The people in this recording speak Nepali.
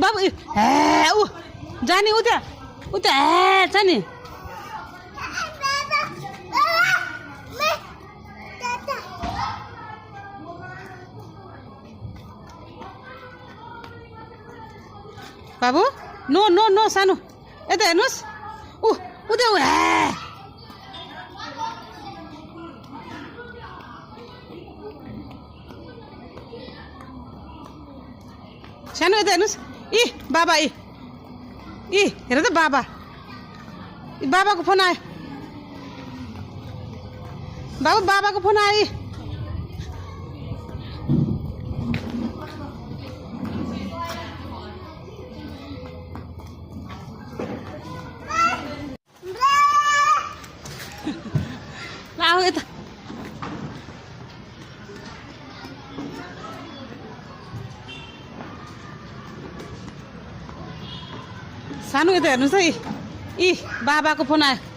बाबु हे ऊ जाने उ त्यहाँ हे छ नि बाबु नो नो नो सानो यता हेर्नुहोस् ऊ उता हे सानो यता हेर्नुहोस् इ बाबा इ हेर त बाबा बाबाको फोन आयो बाबु बाबाको फोन आयो आऊ यता सानो यता हेर्नुहोस् है इ बाबाको फोन आयो